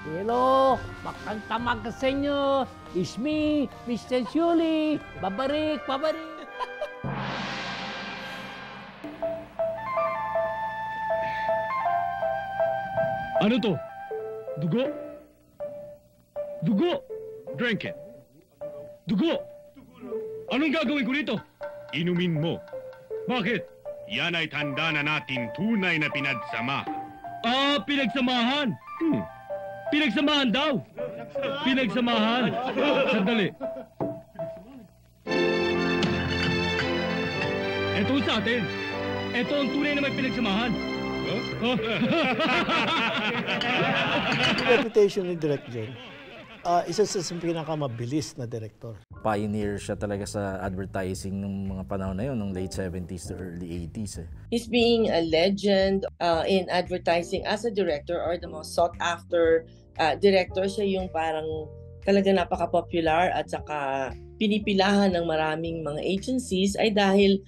Hello, magkantamag ka sa inyo. It's me, Mr. Shuli. Babarik, babarik. Ano to? Dugo? Dugo! Drink it. Dugo! Anong gagawin ko nito? Inumin mo. Bakit? Yan ay tanda na natin tunay na pinagsama. Ah, pinagsamahan! Pinagsamahan daw! Pinagsamahan! Sandali. Ito sa atin. Ito ang tunay na may pinagsamahan. Reputation ni Direk John, isa sa pinakamabilis na direktor. Pioneer siya talaga sa advertising ng mga panahon na yun, ng late 70s to early 80s. He's being a legend in advertising as a director or the most sought after director. Siya yung parang talaga napaka-popular at saka pinipilahan ng maraming mga agencies ay dahil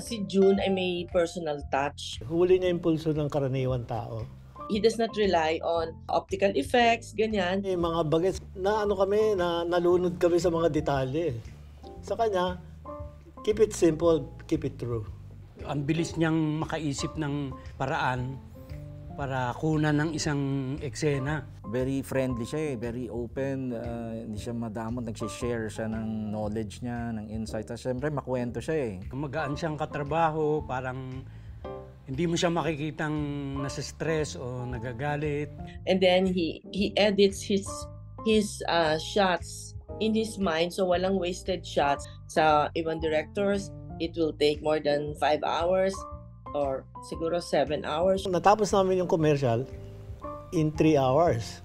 si June ay may personal touch. Huli niya yung pulso ng karaniwang tao. He does not rely on optical effects, ganyan. May mga bagets na kami, na nalunod kami sa mga detalye. Sa kanya, keep it simple, keep it true. Ang bilis niyang makaisip ng paraan para kunan ng isang eksena. Very friendly siya very open, hindi siya madamot, nagsishare siya ng knowledge niya, ng insights. Siyempre, makwento siya Magaan siyang katrabaho, parang hindi mo siya makikitang nasa stress o nagagalit. And then he edits his shots in his mind, so walang wasted shots. Sa ibang directors, it will take more than 5 hours or siguro 7 hours. Natapos namin yung commercial in 3 hours.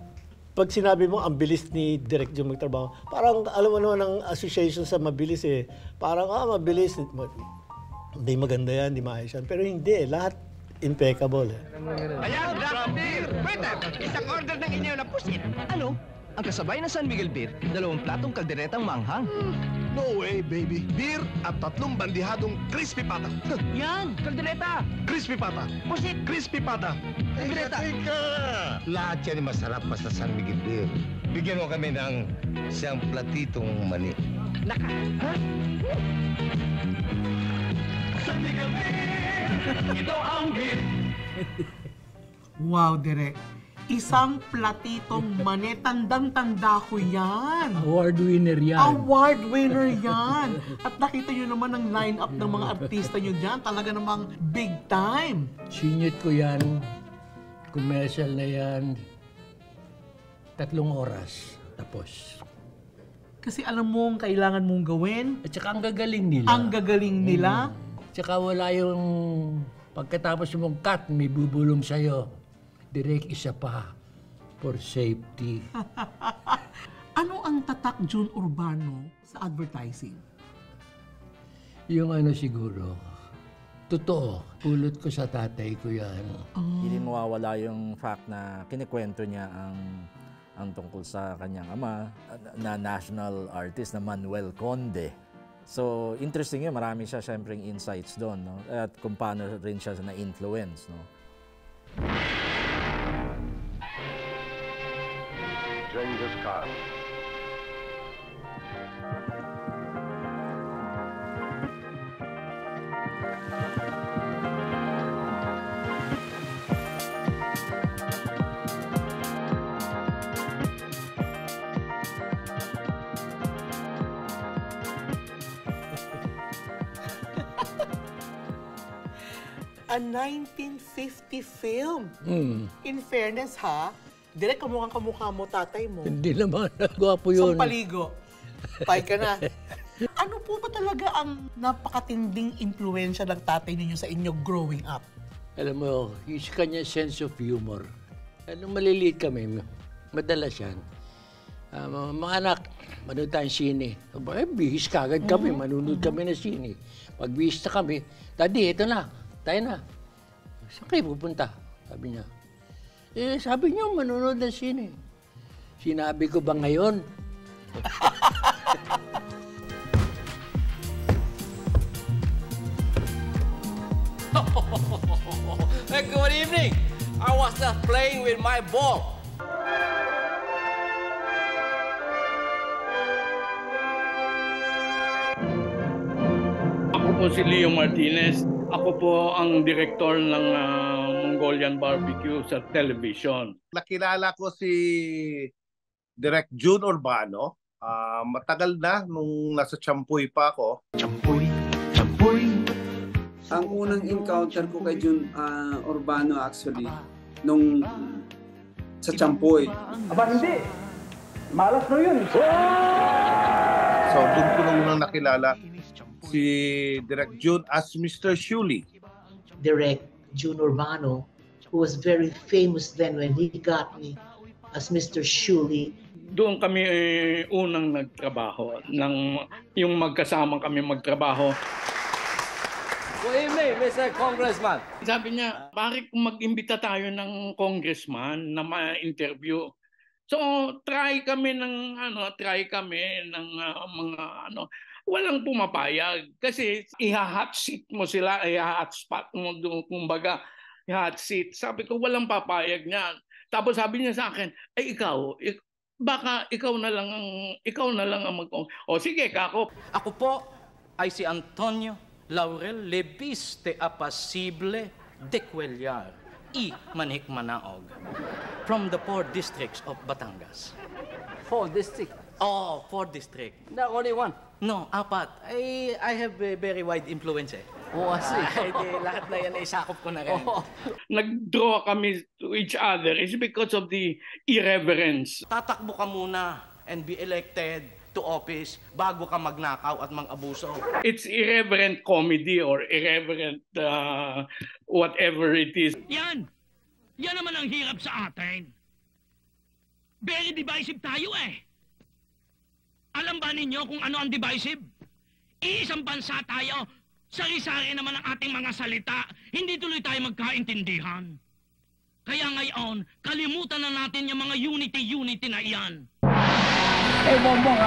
Pag sinabi mo, ang bilis ni Direk John magtrabaho, parang alam mo naman ang association sa mabilis Parang, mabilis. Hindi maganda yan, hindi maayos yan. Pero hindi lahat impeccable Ayan, draft beer! Waiter, isang order ng inyo na pusit. Ano? Ang kasabay na San Miguel Beer, 2 platong kalderetang manghang. No way, baby. Beer at 3 bandihadong crispy pata. Yan, kaldereta! Crispy pata. Pusit! Crispy pata. Kaldereta! Lahat yan ay masarap pa sa San Miguel Beer. Bigyan mo kami ng isang platitong mani. Naka! Ha? San Miguel Beer! Ito ang beer! Wow, Direk. Isang platitong mani. Tandang-tanda ko yan. Award winner yan. Award winner yan. At nakita nyo naman ang line-up ng mga artista nyo dyan. Talaga namang big time. Sinyot ko yan. Commercial na yan. 3 oras. Tapos. Kasi alam mo ang kailangan mong gawin. At saka ang gagaling nila. Ang gagaling nila. Tsaka wala yung pagkatapos mong cut, may bubulong sa'yo. Direct isa pa for safety. Ano ang tatak June Urbano sa advertising? Yung ano siguro, totoo. Pulot ko sa tatay ko yan. Hindi mawawala yung fact na kinikwento niya ang tungkol sa kanyang ama na national artist na Manuel Conde. So, interesting yun. Marami siya siyempre insights doon, no? At kung paano rin siya na-influence, no? Genghis Khan. A 1950 film. In fairness, ha? Direk, kamukha mo tatay mo. Hindi naman. Gwapo yun. Sampaligo. Pay ka na. Ano po ba talaga ang napakatinding impluensya ng tatay ninyo sa inyo growing up? Alam mo, yung kanya sense of humor. Nung maliliit kami, madalas yan. Mga anak, manood tayong sine. Bihis kagad kami, manunod kami na sine. Pag bihis na kami, Daddy, ito na, tayo na. Saan kayo pupunta? Sabi niya. Sabi niyo, manunod ng sine. Sinabi ko ba ngayon? Good evening. I was just playing with my ball. Ako po si Leo Martinez. Ako po ang direktor ng Mongolian Barbecue sa television. Nakilala ko si Direk June Urbano. Matagal na nung nasa Champuy pa ako. Champuy. Ang unang encounter ko kay June Urbano actually nung sa Champoy. Aba hindi. Malas na yun. So doon ko nung unang nakilala si Direk June as Mr. Shuli. Direk June Urbano, who was very famous then when he got me as Mr. Shuli. Doon kami unang nagtrabaho, yung magkasama kami magtrabaho. Good evening, Mr. Congressman. Sabi niya, bakit kung mag-imbita tayo ng congressman na ma-interview? So, try kami ng mga walang pumapayag. Kasi iha-hot seat mo sila, iha-hot spot mo doon, kumbaga, hot seat. Sabi ko, walang papayag niyan. Tapos sabi niya sa akin, ay baka ikaw na lang ang O sige, kako. Ako po ay si Antonio Laurel Lebiste Apacible de Cuellar y Manikmanaog from the 4 districts of Batangas. 4 districts? Oh, 4 districts. Not only one? No, 4. I have a very wide influence eh. Oh, I see. Lahat na yan ay sakop ko na rin. Nag-draw kami to each other is because of the irreverence. Tatakbo ka muna and be elected to office bago ka magnakaw at mang-abuso. It's irreverent comedy or irreverent whatever it is. Yan! Yan naman ang hirap sa atin. Very divisive tayo eh. Alam ba ninyo kung ano ang divisive? Iisang bansa tayo, sari-sari naman ang ating mga salita, hindi tuloy tayo magkaintindihan. Kaya ngayon, kalimutan na natin yung mga unity na iyan. Hey, Bongbong,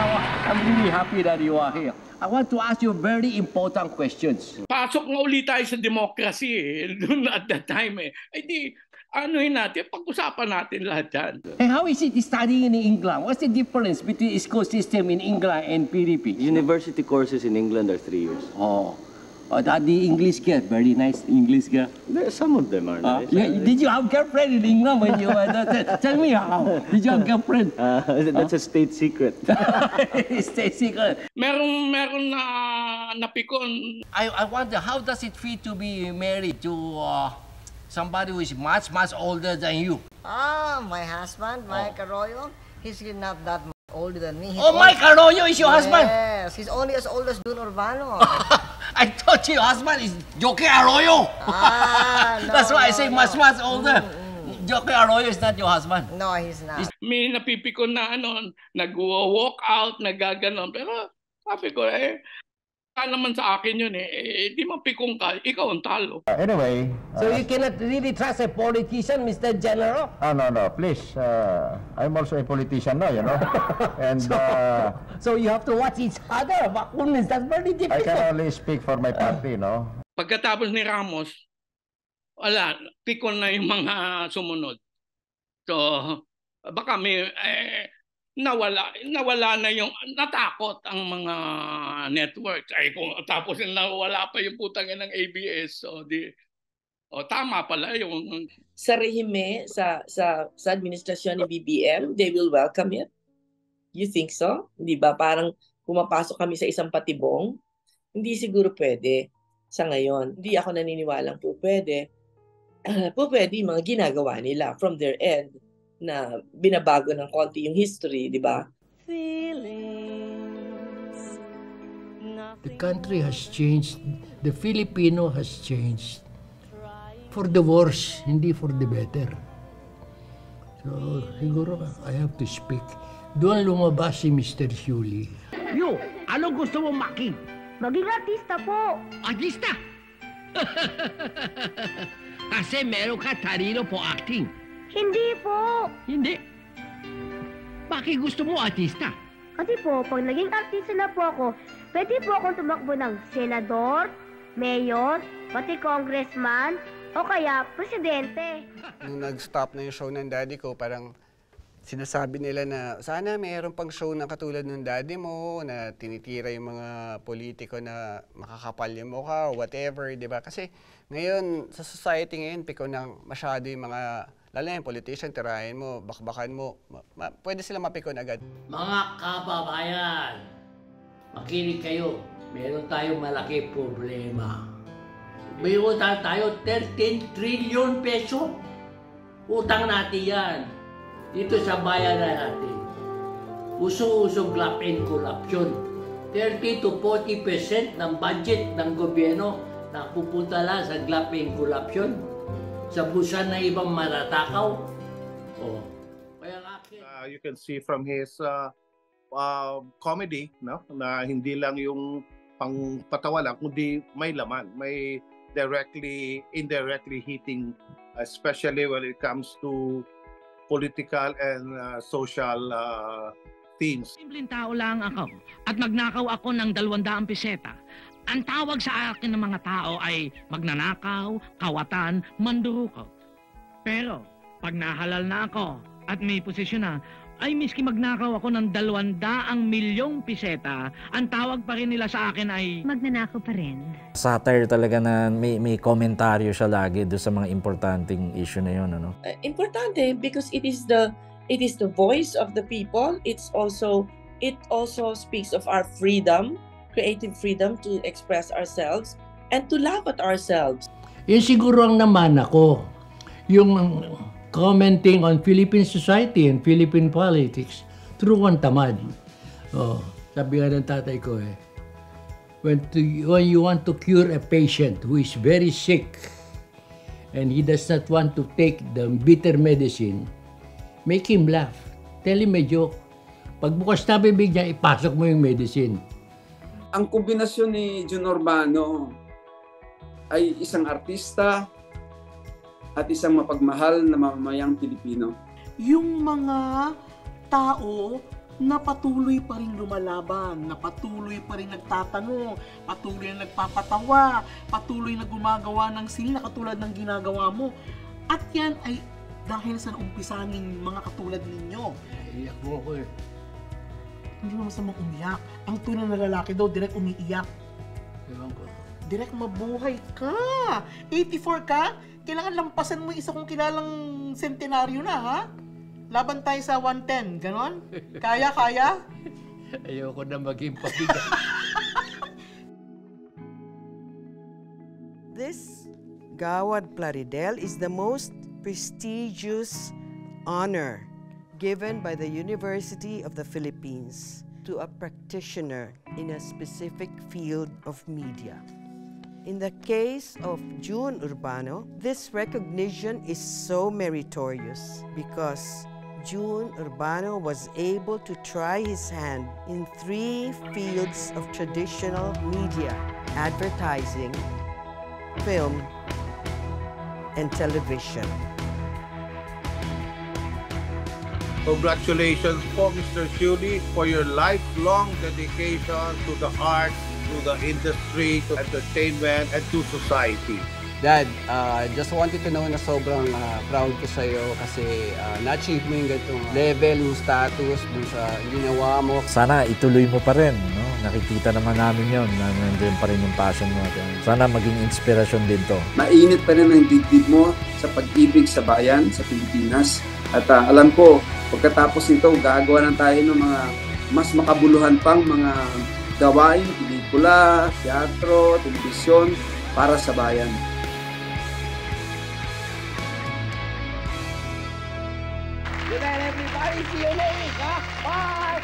I'm really happy that you are here. I want to ask you very important questions. Pasok nga ulit tayo sa democracy doon at that time eh. Ay di, natin, pag-usapan natin lahat yan. Hey, how is it studying in England? What's the difference between school system in England and Philippines? University courses in England are 3 years. Oh. The English girl, very nice English girl. Some of them are nice. Did you have girlfriend in England when you were there? Tell me how. Did you have girlfriend? That's a state secret. State secret. Meron na napikon. I wonder, how does it feel to be married to somebody who is much older than you? My husband, Mike Arroyo, he's not that much older than me. Mike Arroyo is your husband? Yes, he's only as old as June Urbano. I thought your husband is Joke Arroyo. No, that's why I say much older. Joke Arroyo is not your husband. No, he's not. May napipikon na nag-walk out, nagaganon. Pero sabi ko naman sa akin yun di mapikong ka, ikaw ang talo. Anyway. So you cannot really trust a politician, Mr. General? No, please. I'm also a politician now, you know. And so you have to watch each other. That's very difficult. I can only speak for my party, no? Pagkatapos ni Ramos, wala, pikon na yung mga sumunod. So, baka may nawala na yung natakot ang mga networks tapos nawala pa yung putang ng ABS tama pala yung sa rehime sa administrasyon ni BBM, they will welcome it. You think so? Hindi ba parang pumapasok kami sa isang patibong? Hindi siguro pwede sa ngayon. Hindi ako naniniwalang po pwede yung mga ginagawa nila from their end na binabago ng konti yung history, di ba? The country has changed. The Filipino has changed. For the worse, hindi for the better. So, siguro, I have to speak. Doon lumabas si Mr. Shuli. Yo, ano gusto mong making? Maging artista po. Artista? Kasi meron ka talino po acting. Hindi po. Hindi? Bakit gusto mo artista? Kasi po, pag naging artista na po ako, pwede po akong tumakbo ng senador, mayor, pati congressman, O kaya, presidente. Nung nag-stop na yung show ng daddy ko, parang sinasabi nila na sana mayroon pang show na katulad ng daddy mo, na tinitira yung mga politiko na makakapal yung mukha, whatever, di ba? Kasi ngayon, sa society ngayon, piko nang masyado yung mga, lalo na yung politician, tirahin mo, bakbakan mo, pwede sila mapikon agad. Mga kababayan, makinig kayo. Meron tayong malaki problema. May utang tayo 13 trillion peso. Utang natin yan. Dito sa bayan na natin. Usong-usong graft and corruption. 30 to 40% ng budget ng gobyerno napupunta lang sa graft and corruption. Sa busan ng ibang maratakaw. Oh. Kaya you can see from his comedy, no, na hindi lang yung pangpatawa lang, kundi may laman, may indirectly hitting, especially when it comes to political and social themes. Simpleng tao lang ako at magnakaw ako ng 200 peseta. Ang tawag sa akin ng mga tao ay magnanakaw, kawatan, mandurukot. Pero pag nahalal na ako at may posisyon na, ay miski magnakaw ako ng 200 milyong peseta, ang tawag pa rin nila sa akin ay magnanakaw pa rin. Satire talaga na may komentaryo siya lagi doon sa mga importanteng issue na yun, ano? Importante because it is the voice of the people. It also speaks of our freedom, creative freedom to express ourselves and to laugh at ourselves. Yun siguro ang naman ako, yung commenting on Philippine society and Philippine politics through Juan Tamad. Oh, sabi nga ng tatay ko when you want to cure a patient who is very sick and he does not want to take the bitter medicine, make him laugh. Tell him a joke. Pagbukas na bibig niya, ipasok mo yung medicine. Ang kombinasyon ni Jun Urbano ay isang artista at isang mapagmahal na mamamayang Pilipino. Yung mga tao na patuloy pa rin lumalaban, na patuloy pa rin nagtatanong, patuloy na nagpapatawa, patuloy na gumagawa ng sila katulad ng ginagawa mo. At yan ay dahil sa naumpisaning mga katulad ninyo. Iyak mo ako Hindi mo masamang umiyak. Ang tunay na lalaki daw, direct umiiyak. Ewan ko. Direct mabuhay ka. 84 ka? Kailangan lampasan mo isa kong kilalang sentenaryo na, ha? Laban tayo sa 110, ganon? Kaya? Ayoko na maging pabigat. This Gawad Plaridel is the most prestigious honor given by the University of the Philippines to a practitioner in a specific field of media. In the case of Jun Urbano, this recognition is so meritorious because Jun Urbano was able to try his hand in 3 fields of traditional media: advertising, film, and television. Congratulations po, Mr. Shuli, for your lifelong dedication to the arts, to the industry, to entertainment, and to society. Dad, just wanted to know na sobrang proud ko sa iyo kasi na-achieve mo yung ganitong level, yung status dun sa ginawa mo. Sana ituloy mo pa rin, no? Nakikita naman namin yon na nandiyan pa rin yung passion mo. Sana maging inspirasyon din to. Mainit pa rin ang dibdib mo sa pag-ibig sa bayan, sa Pilipinas. At alam ko, pagkatapos nito, gagawa na tayo ng mga mas makabuluhan pang mga gawain, pelikula, teatro, telebisyon para sa bayan. Good night, everybody. See you later. Bye.